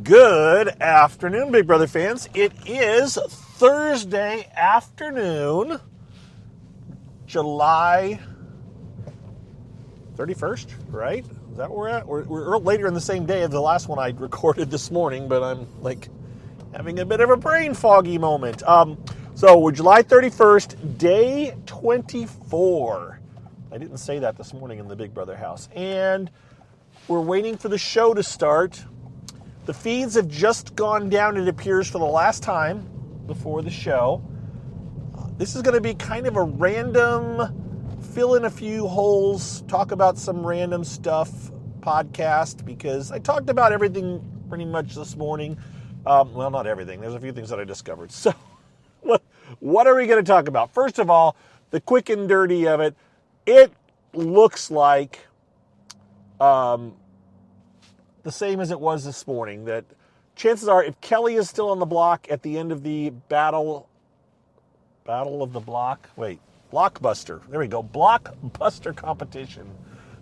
Good afternoon, Big Brother fans. It is Thursday afternoon, July 31st, right? Is that where we're at? We're later in the same day as the last one I recorded this morning, but I'm like having a bit of a brain foggy moment. So we're July 31st, day 24. I didn't say that this morning in the Big Brother house. And we're waiting for the show to start. The feeds have just gone down, it appears, for the last time before the show. This is going to be kind of a random, fill in a few holes, talk about some random stuff podcast, because I talked about everything pretty much this morning. Well, not everything. There's a few things that I discovered. So what are we going to talk about? First of all, the quick and dirty of it. It looks like the same as it was this morning, that chances are if Kelly is still on the block at the end of the battle of the block, blockbuster, there we go, blockbuster competition,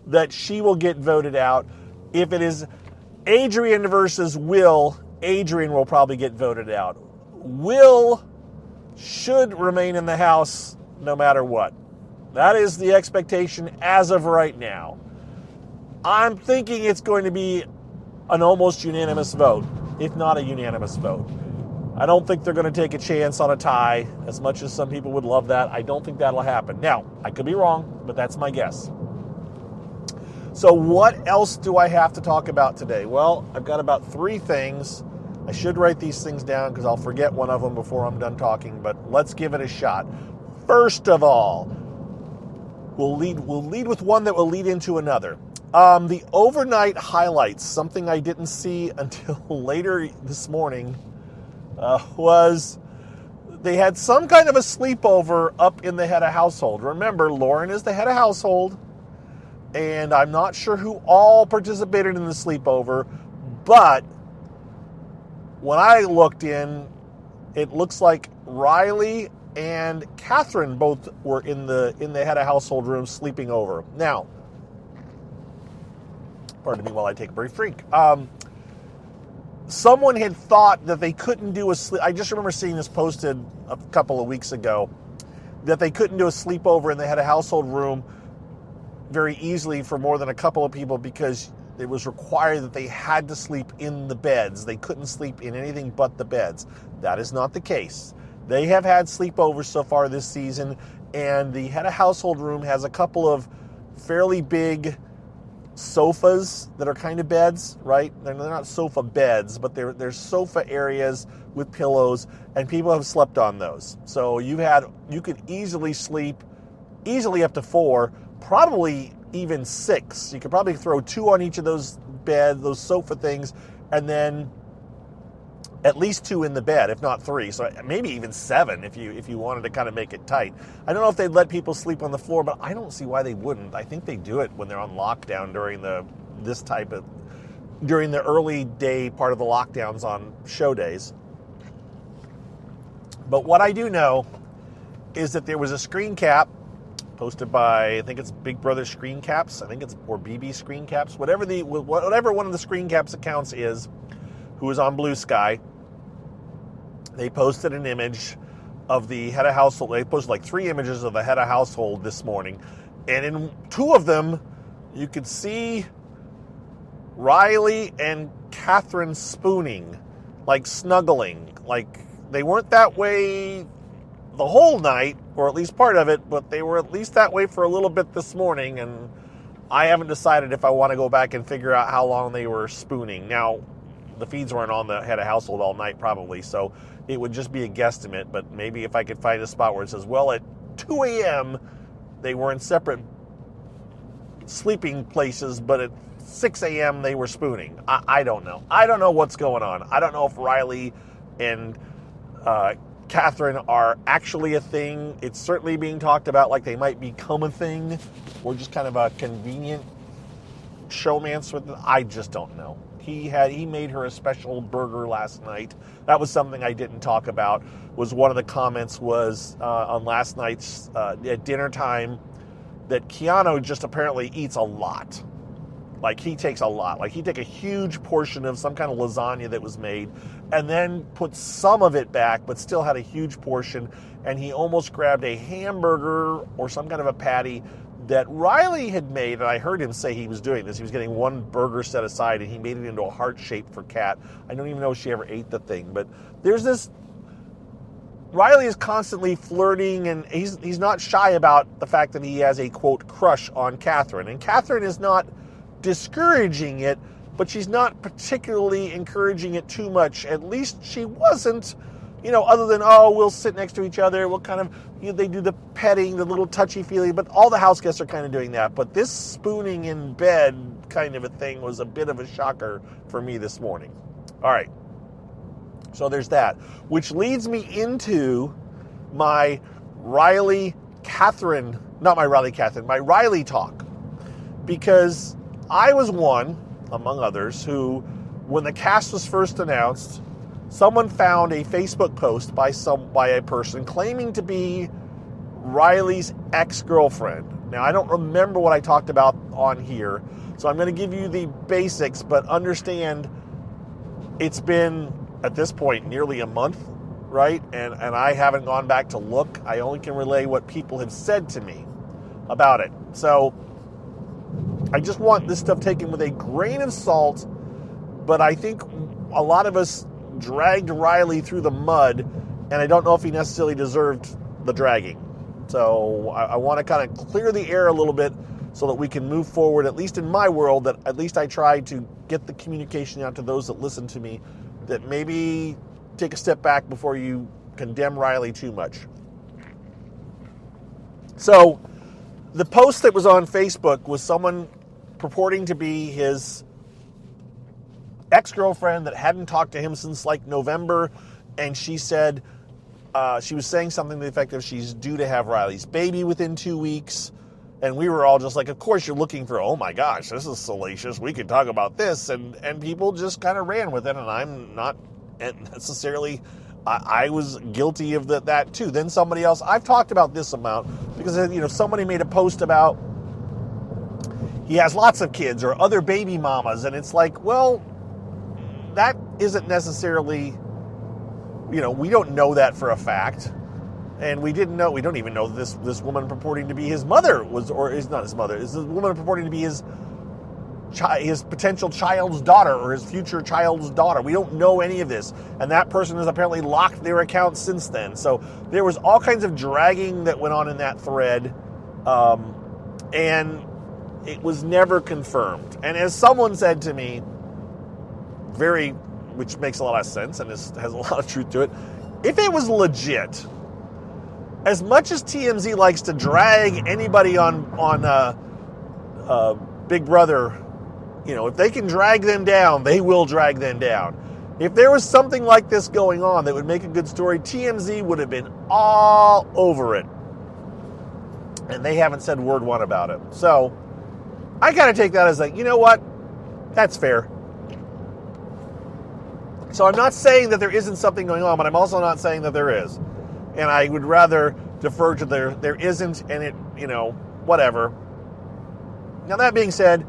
that she will get voted out. If it is Adrian versus Will, Adrian will probably get voted out. Will should remain in the house no matter what. That is the expectation as of right now. I'm thinking it's going to be an almost unanimous vote, if not a unanimous vote. I don't think they're going to take a chance on a tie, as much as some people would love that. I don't think that'll happen. Now, I could be wrong, but that's my guess. So what else do I have to talk about today? Well, I've got about 3 things. I should write these things down because I'll forget one of them before I'm done talking, but let's give it a shot. First of all, we'll lead with one that will lead into another. The overnight highlights, something I didn't see until later this morning, was they had some kind of a sleepover up in the head of household. Remember, Lauren is the head of household, and I'm not sure who all participated in the sleepover, but when I looked in, it looks like Riley and Catherine both were in the head of household room sleeping over. Now, pardon me while I take a brief drink. Someone had thought that they couldn't do a sleep. I just remember seeing this posted a couple of weeks ago, that they couldn't do a sleepover in the head of household room very easily for more than a couple of people because it was required that they had to sleep in the beds. They couldn't sleep in anything but the beds. That is not the case. They have had sleepovers so far this season, and the head of household room has a couple of fairly big sofas that are kind of beds, right? They're not sofa beds, but they're sofa areas with pillows, and people have slept on those. So you could easily sleep, up to 4, probably even 6. You could probably throw 2 on each of those beds, those sofa things, and then at least 2 in the bed, if not 3. So maybe even 7 if you wanted to kind of make it tight. I don't know if they'd let people sleep on the floor, but I don't see why they wouldn't. I think they do it when they're on lockdown during the early day part of the lockdowns on show days. But what I do know is that there was a screen cap posted by, I think it's Big Brother Screen Caps, or BB Screen Caps, whatever one of the Screen Caps accounts is, who is on Blue Sky. They posted an image of the head of household. They posted like 3 images of the head of household this morning. And in 2 of them, you could see Riley and Catherine spooning, like snuggling. Like they weren't that way the whole night, or at least part of it, but they were at least that way for a little bit this morning. And I haven't decided if I want to go back and figure out how long they were spooning. Now, the feeds weren't on the head of household all night probably, so it would just be a guesstimate, but maybe if I could find a spot where it says, well, at 2 a.m. they were in separate sleeping places, but at 6 a.m. they were spooning. I don't know. I don't know what's going on. I don't know if Riley and Catherine are actually a thing. It's certainly being talked about like they might become a thing, or just kind of a convenient showmance with it. I just don't know. He made her a special burger last night. That was something I didn't talk about. Was one of the comments was on last night's at dinner time that Keanu just apparently eats a lot. Like, he takes a lot. Like, he'd take a huge portion of some kind of lasagna that was made and then put some of it back, but still had a huge portion. And he almost grabbed a hamburger or some kind of a patty that Riley had made, and I heard him say he was doing this. He was getting one burger set aside, and he made it into a heart shape for Kat. I don't even know if she ever ate the thing, but there's this... Riley is constantly flirting, and he's not shy about the fact that he has a, quote, crush on Catherine. And Catherine is not discouraging it, but she's not particularly encouraging it too much. At least she wasn't, other than, oh, we'll sit next to each other. We'll kind of, they do the petting, the little touchy-feely, but all the house guests are kind of doing that. But this spooning in bed kind of a thing was a bit of a shocker for me this morning. All right. So there's that, which leads me into my Riley talk. Because I was one, among others, who, when the cast was first announced, someone found a Facebook post by a person claiming to be Riley's ex-girlfriend. Now, I don't remember what I talked about on here, so I'm going to give you the basics, but understand it's been, at this point, nearly a month, right? And I haven't gone back to look. I only can relay what people have said to me about it. So I just want this stuff taken with a grain of salt, but I think a lot of us dragged Riley through the mud, and I don't know if he necessarily deserved the dragging. So I want to kind of clear the air a little bit so that we can move forward, at least in my world, that at least I try to get the communication out to those that listen to me, that maybe take a step back before you condemn Riley too much. So the post that was on Facebook was someone purporting to be his ex-girlfriend that hadn't talked to him since like November, and she said, she was saying something to the effect of she's due to have Riley's baby within 2 weeks. And we were all just like, of course you're looking for, oh my gosh, this is salacious. We could talk about this. And people just kind of ran with it. And I'm not necessarily, I was guilty of that too. Then somebody else, I've talked about this amount because, somebody made a post about he has lots of kids or other baby mamas. And it's like, well, that isn't necessarily, we don't know that for a fact. And we don't even know this woman purporting to be his mother is not his mother. Is this woman purporting to be his potential child's daughter or his future child's daughter. We don't know any of this. And that person has apparently locked their account since then. So there was all kinds of dragging that went on in that thread. And it was never confirmed. And as someone said to me, which makes a lot of sense and has a lot of truth to it, if it was legit, as much as TMZ likes to drag anybody on Big Brother, if they can drag them down, they will drag them down. If there was something like this going on that would make a good story, TMZ would have been all over it. And they haven't said word one about it. So I got to take that as like, you know what? That's fair. So I'm not saying that there isn't something going on, but I'm also not saying that there is. And I would rather defer to there isn't, and it, whatever. Now, that being said,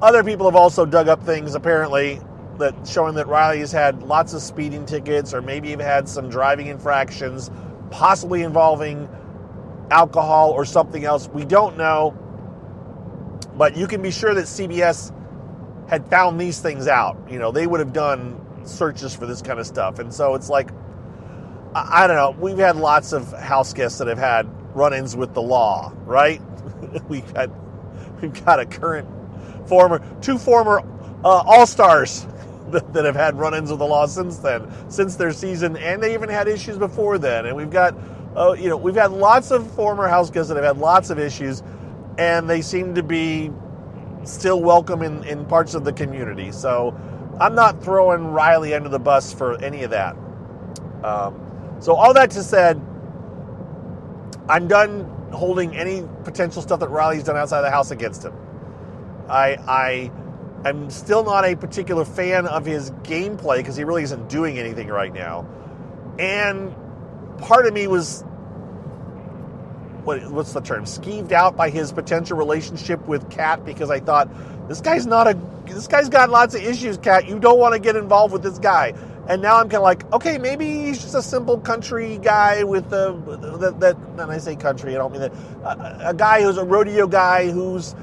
other people have also dug up things, apparently, that showing that Riley has had lots of speeding tickets or maybe have had some driving infractions, possibly involving alcohol or something else. We don't know. But you can be sure that CBS had found these things out. They would have done searches for this kind of stuff. And so it's like, I don't know. We've had lots of house guests that have had run-ins with the law, right? We've got a two former all-stars that have had run-ins with the law since then, since their season, and they even had issues before then. And we've got, we've had lots of former house guests that have had lots of issues, and they seem to be still welcome in parts of the community. So I'm not throwing Riley under the bus for any of that. So all that to said, I'm done holding any potential stuff that Riley's done outside the house against him. I'm still not a particular fan of his gameplay because he really isn't doing anything right now. And part of me was, what's the term, skeeved out by his potential relationship with Kat, because I thought This guy's got lots of issues, Kat. You don't want to get involved with this guy. And now I'm kind of like, okay, maybe he's just a simple country guy with when I say country, I don't mean that. A guy who's a rodeo guy who's,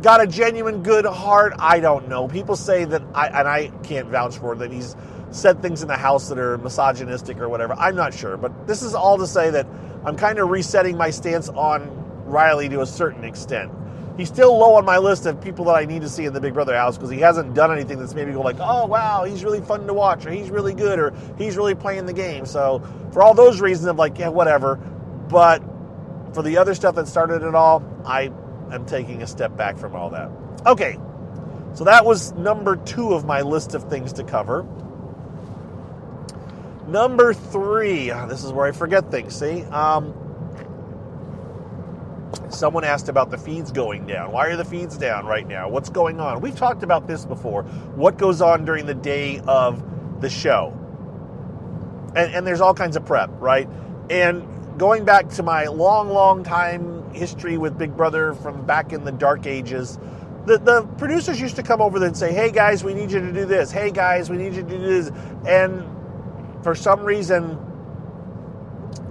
got a genuine good heart. I don't know. People say that, I can't vouch for it, that he's said things in the house that are misogynistic or whatever. I'm not sure. But this is all to say that I'm kind of resetting my stance on Riley to a certain extent. He's still low on my list of people that I need to see in the Big Brother house because he hasn't done anything that's made me go like, oh, wow, he's really fun to watch, or he's really good, or he's really playing the game. So for all those reasons, I'm like, yeah, whatever. But for the other stuff that started it all, I am taking a step back from all that. Okay, so that was number 2 of my list of things to cover. Number 3, this is where I forget things, see? Someone asked about the feeds going down. Why are the feeds down right now? What's going on? We've talked about this before. What goes on during the day of the show? And there's all kinds of prep, right? And going back to my long time history with Big Brother from back in the dark ages, the producers used to come over there and say, hey guys, we need you to do this. Hey guys, we need you to do this. And for some reason,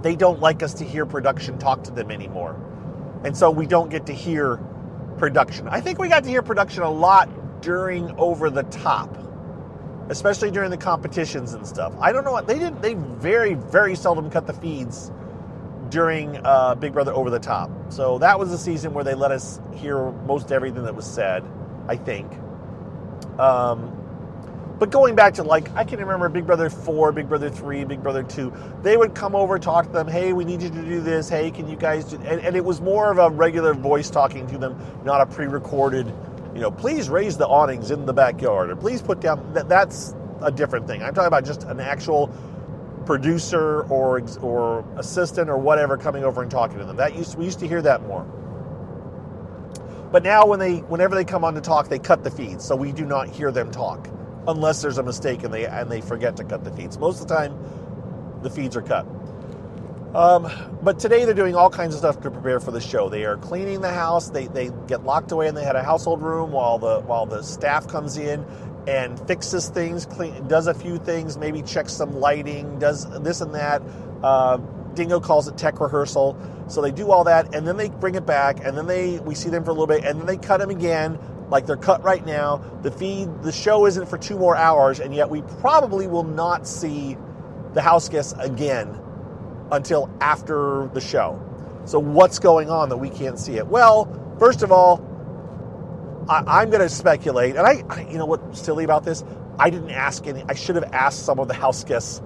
they don't like us to hear production talk to them anymore. And so we don't get to hear production. I think we got to hear production a lot during Over the Top, especially during the competitions and stuff. I don't know what they did. They very, very seldom cut the feeds during Big Brother Over the Top. So that was the season where they let us hear most everything that was said, I think. But going back to, I can remember Big Brother 4, Big Brother 3, Big Brother 2, they would come over, talk to them, hey, we need you to do this, hey, can you guys do... And it was more of a regular voice talking to them, not a pre-recorded, please raise the awnings in the backyard, or please put down... That's a different thing. I'm talking about just an actual producer or assistant or whatever coming over and talking to them. We used to hear that more. But now whenever they come on to talk, they cut the feeds, so we do not hear them talk. Unless there's a mistake and they forget to cut the feeds. Most of the time, the feeds are cut. But today they're doing all kinds of stuff to prepare for the show. They are cleaning the house. They get locked away and they had a household room while the staff comes in and fixes things, does a few things, maybe checks some lighting, does this and that. Dingo calls it tech rehearsal. So they do all that and then they bring it back and then we see them for a little bit and then they cut them again. Like they're cut right now. The show isn't for 2 more hours, and yet we probably will not see the house guests again until after the show. So what's going on that we can't see it? Well, first of all, I'm going to speculate, and I you know what's silly about this? I didn't ask any. I should have asked some of the house guests,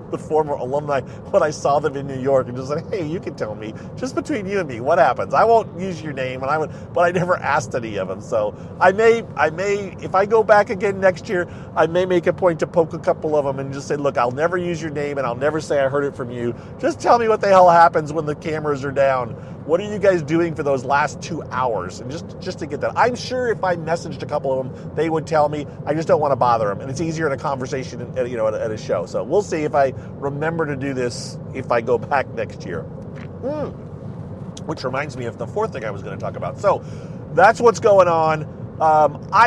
the former alumni, when I saw them in New York, and just like, hey, you can tell me, just between you and me, what happens? I won't use your name, but I never asked any of them. So I may, if I go back again next year, I may make a point to poke a couple of them and just say, look, I'll never use your name and I'll never say I heard it from you. Just tell me what the hell happens when the cameras are down. What are you guys doing for those last 2 hours? And just to get that. I'm sure if I messaged a couple of them, they would tell me. I just don't want to bother them. And it's easier in a conversation at a show. So we'll see if I remember to do this if I go back next year. Which reminds me of the 4th thing I was going to talk about. So that's what's going on.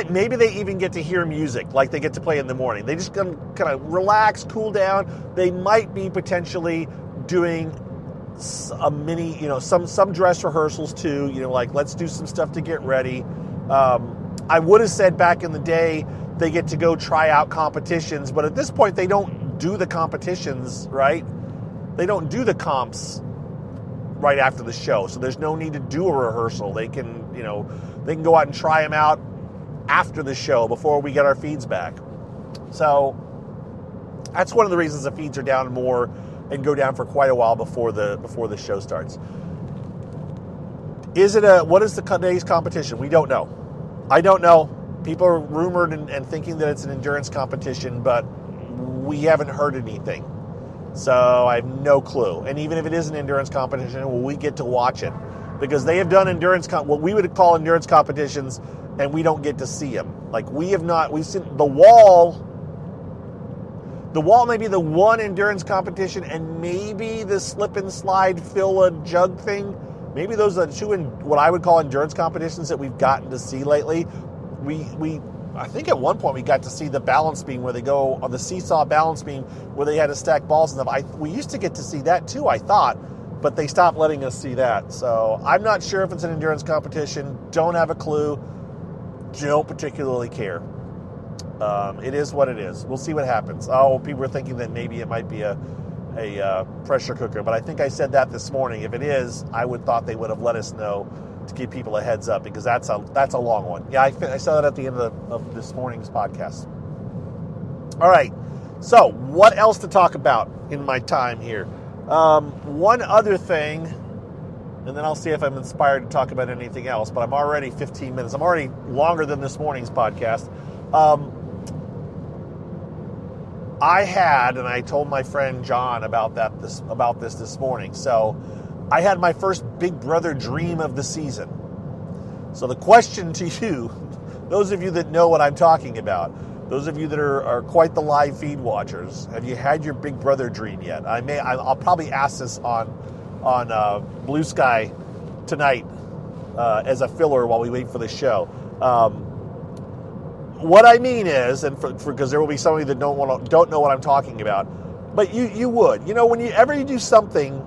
Maybe they even get to hear music like they get to play in the morning. They just kind of relax, cool down. They might be potentially doing a mini, some dress rehearsals too, like let's do some stuff to get ready. I would have said back in the day they get to go try out competitions, but at this point they don't do the competitions, right? They don't do the comps right after the show, so there's no need to do a rehearsal. They can go out and try them out after the show before we get our feeds back. So that's one of the reasons the feeds are down more and go down for quite a while before the show starts. What is today's competition? We don't know. I don't know. People are rumored and thinking that it's an endurance competition, but we haven't heard anything. So I have no clue. And even if it is an endurance competition, will we get to watch it? Because they have done what we would call endurance competitions, and we don't get to see them. Like we've seen The Wall. The Wall may be the one endurance competition, and maybe the slip and slide fill a jug thing, maybe those are the two in what I would call endurance competitions that we've gotten to see lately. I think at one point we got to see the balance beam where they go on the seesaw balance beam where they had to stack balls and stuff. We used to get to see that too, I thought, but they stopped letting us see that. So I'm not sure if it's an endurance competition. Don't have a clue. Don't particularly care. It is what it is. We'll see what happens. Oh, people are thinking that maybe it might be a pressure cooker, but I think I said that this morning. If it is, I would thought they would have let us know to give people a heads up, because that's a long one. Yeah, I saw that at the end of this morning's podcast. All right, so what else to talk about in my time here? One other thing, and then I'll see if I'm inspired to talk about anything else, but I'm already 15 minutes. I'm already longer than this morning's podcast. I had, and I told my friend John about this morning. So I had my first Big Brother dream of the season. So the question to you, those of you that know what I'm talking about, those of you that are quite the live feed watchers, have you had your Big Brother dream yet? I'll probably ask this on Blue Sky tonight as a filler while we wait for the show. What I mean is, and because there will be some of you that don't know what I'm talking about, but you would. You know, whenever you do something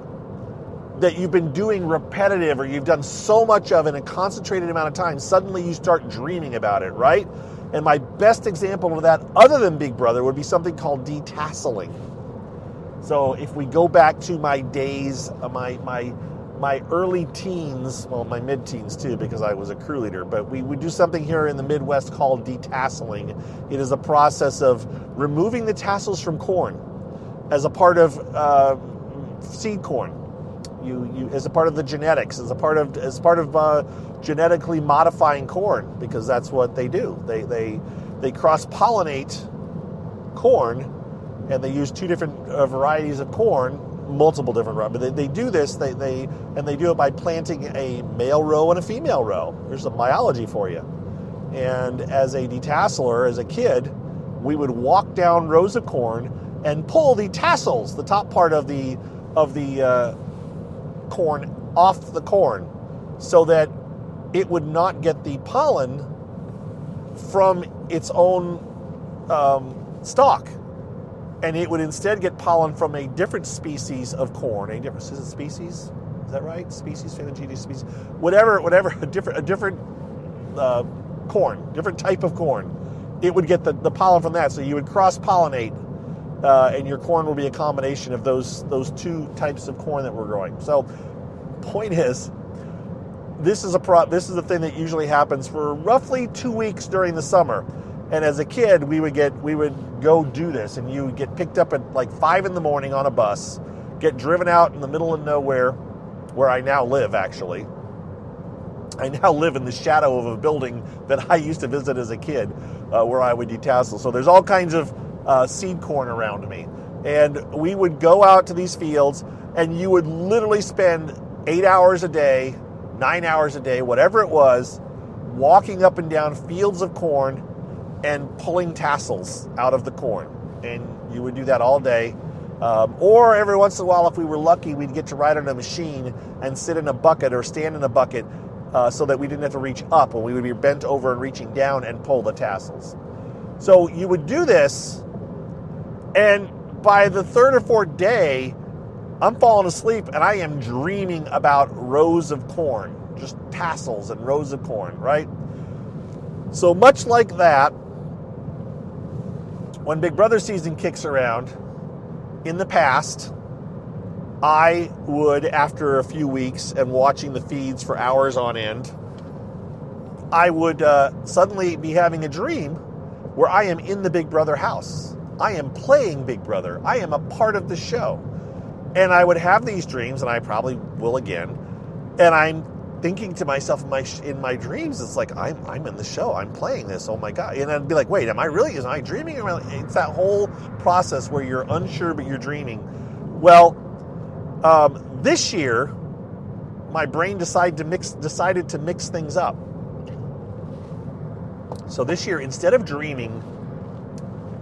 that you've been doing repetitive or you've done so much of in a concentrated amount of time, suddenly you start dreaming about it, right? And my best example of that, other than Big Brother, would be something called detasseling. So if we go back to my days, my early teens, well, my mid-teens too, because I was a crew leader, but we would do something here in the Midwest called detasseling. It is a process of removing the tassels from corn as a part of seed corn. You as a part of the genetics, as part of genetically modifying corn, because that's what they do. They cross-pollinate corn, and they use two different varieties of corn, multiple different varieties. But they do this. They do it by planting a male row and a female row. There's some biology for you. And as a detasseler, as a kid, we would walk down rows of corn and pull the tassels, the top part of the corn, off the corn, so that it would not get the pollen from its own stalk, and it would instead get pollen from a different species of corn. Is it species? Is that right? Species, phanegetes, species, whatever. A different corn, different type of corn. It would get the pollen from that. So you would cross-pollinate, and your corn will be a combination of those two types of corn that we're growing. So, point is, this is a thing that usually happens for roughly 2 weeks during the summer. And as a kid, we would go do this, and you would get picked up at like 5 a.m. on a bus, get driven out in the middle of nowhere, where I now live. Actually, I now live in the shadow of a building that I used to visit as a kid, where I would detassel. So there's all kinds of seed corn around me, and we would go out to these fields, and you would literally spend 8 hours a day, 9 hours a day, whatever it was, walking up and down fields of corn and pulling tassels out of the corn. And you would do that all day. Or every once in a while, if we were lucky, we'd get to ride on a machine and sit in a bucket or stand in a bucket, so that we didn't have to reach up, and we would be bent over and reaching down and pull the tassels. So you would do this, and by the third or fourth day, I'm falling asleep, and I am dreaming about rows of corn, just tassels and rows of corn, right? So much like that, when Big Brother season kicks around, in the past, I would, after a few weeks and watching the feeds for hours on end, I would suddenly be having a dream where I am in the Big Brother house. I am playing Big Brother. I am a part of the show. And I would have these dreams, and I probably will again, and I'm thinking to myself in my dreams, it's like, I'm in the show, I'm playing this, oh my God. And I'd be like, wait, am I dreaming? It's that whole process where you're unsure, but you're dreaming. Well, this year, my brain decided to mix things up. So this year, instead of dreaming,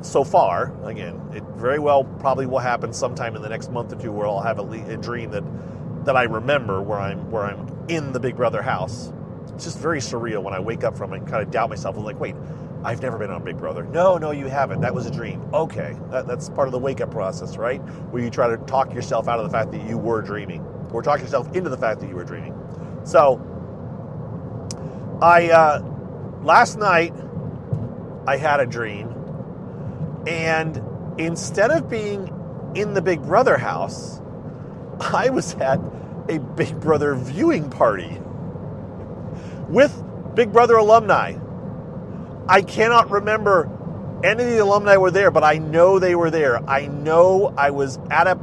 so far, again, it very well probably will happen sometime in the next month or two where I'll have a dream that that I remember where I'm in the Big Brother house. It's just very surreal when I wake up from it and kind of doubt myself. I'm like, wait, I've never been on Big Brother. No, you haven't. That was a dream. Okay, that's part of the wake-up process, right? Where you try to talk yourself out of the fact that you were dreaming, or talk yourself into the fact that you were dreaming. So, last night, I had a dream, and instead of being in the Big Brother house, I was at a Big Brother viewing party with Big Brother alumni. I cannot remember any of the alumni were there, but I know they were there. I know I was at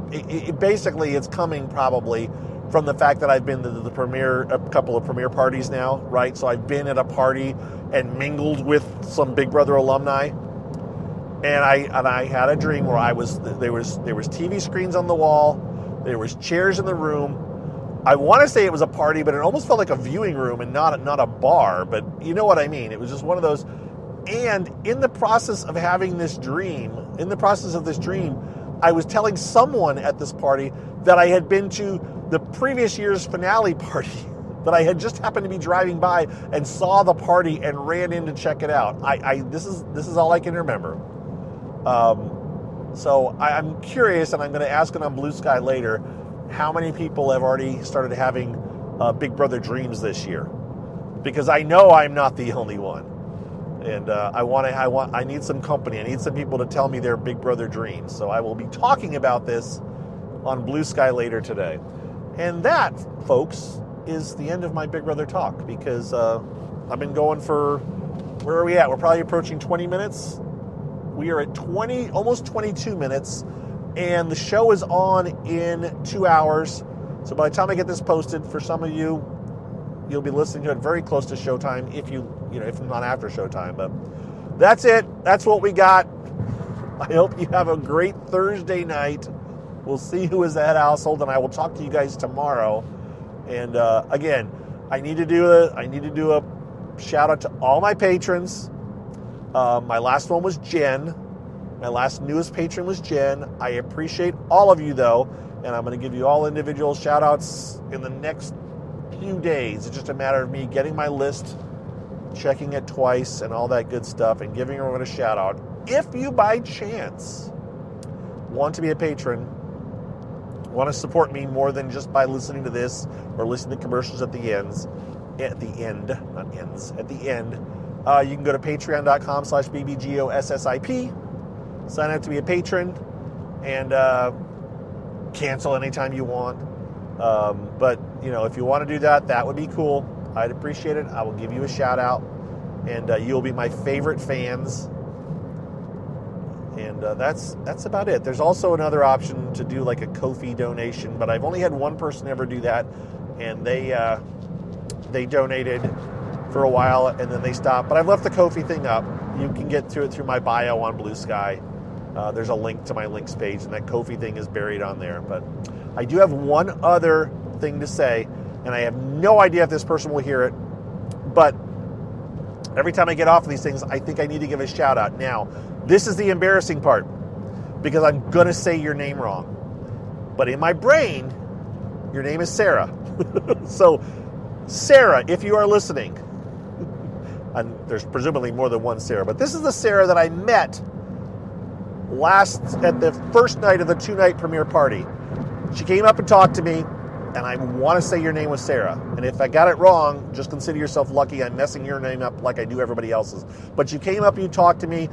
basically it's coming probably from the fact that I've been to a couple of premiere parties now, right? So I've been at a party and mingled with some Big Brother alumni. And I had a dream where there was TV screens on the wall, there was chairs in the room. I want to say it was a party, but it almost felt like a viewing room and not a bar, but you know what I mean. It was just one of those. And in the process of this dream, I was telling someone at this party that I had been to the previous year's finale party, that I had just happened to be driving by and saw the party and ran in to check it out. This is all I can remember. So I'm curious, and I'm going to ask it on Blue Sky later, how many people have already started having Big Brother dreams this year? Because I know I'm not the only one, and I need some company. I need some people to tell me their Big Brother dreams. So I will be talking about this on Blue Sky later today. And that, folks, is the end of my Big Brother talk, because I've been going for, where are we at? We're probably approaching 20 minutes. We are at almost 22 minutes. And the show is on in 2 hours. So by the time I get this posted, for some of you, you'll be listening to it very close to showtime, if not after showtime. But that's it. That's what we got. I hope you have a great Thursday night. We'll see who is at household, and I will talk to you guys tomorrow. And again, I need to do a shout out to all my patrons. My last one was Jen. My last newest patron was Jen. I appreciate all of you, though, and I'm going to give you all individual shout-outs in the next few days. It's just a matter of me getting my list, checking it twice, and all that good stuff, and giving everyone a shout-out. If you, by chance, want to be a patron, want to support me more than just by listening to this or listening to commercials at the end, you can go to patreon.com/bbgossip. Sign up to be a patron and cancel anytime you want. But, if you want to do that, that would be cool. I'd appreciate it. I will give you a shout out, and you'll be my favorite fans. And that's about it. There's also another option to do like a Ko-fi donation, but I've only had one person ever do that, and they donated for a while and then they stopped. But I've left the Ko-fi thing up. You can get to it through my bio on Blue Sky. There's a link to my links page, and that Ko-fi thing is buried on there. But I do have one other thing to say, and I have no idea if this person will hear it, but every time I get off of these things, I think I need to give a shout out. Now, this is the embarrassing part, because I'm going to say your name wrong. But in my brain, your name is Sarah. So, Sarah, if you are listening, and there's presumably more than one Sarah, but this is the Sarah that I met at the first night of the 2-night premiere party. She came up and talked to me, and I want to say your name was Sarah. And if I got it wrong, just consider yourself lucky. I'm messing your name up like I do everybody else's. But you came up, you talked to me.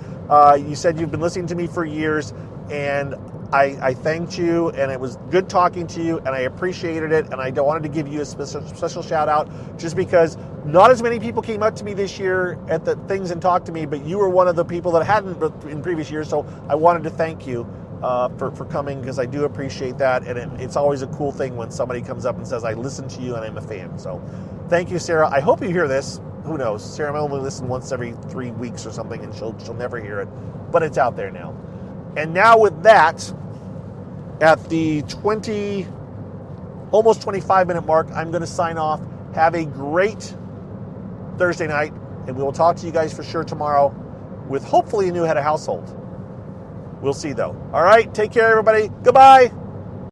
You said you've been listening to me for years, and I thanked you, and it was good talking to you, and I appreciated it. And I wanted to give you a special shout out, just because not as many people came up to me this year at the things and talked to me, but you were one of the people that hadn't in previous years. So I wanted to thank you for coming, because I do appreciate that, and it's always a cool thing when somebody comes up and says, I listen to you and I'm a fan. So thank you, Sarah. I hope you hear this. Who knows? Sarah might only listen once every 3 weeks or something, and she'll never hear it, but it's out there now. And now with that, at the almost 25-minute mark, I'm going to sign off. Have a great Thursday night, and we will talk to you guys for sure tomorrow with hopefully a new head of household. We'll see, though. All right, take care, everybody. Goodbye.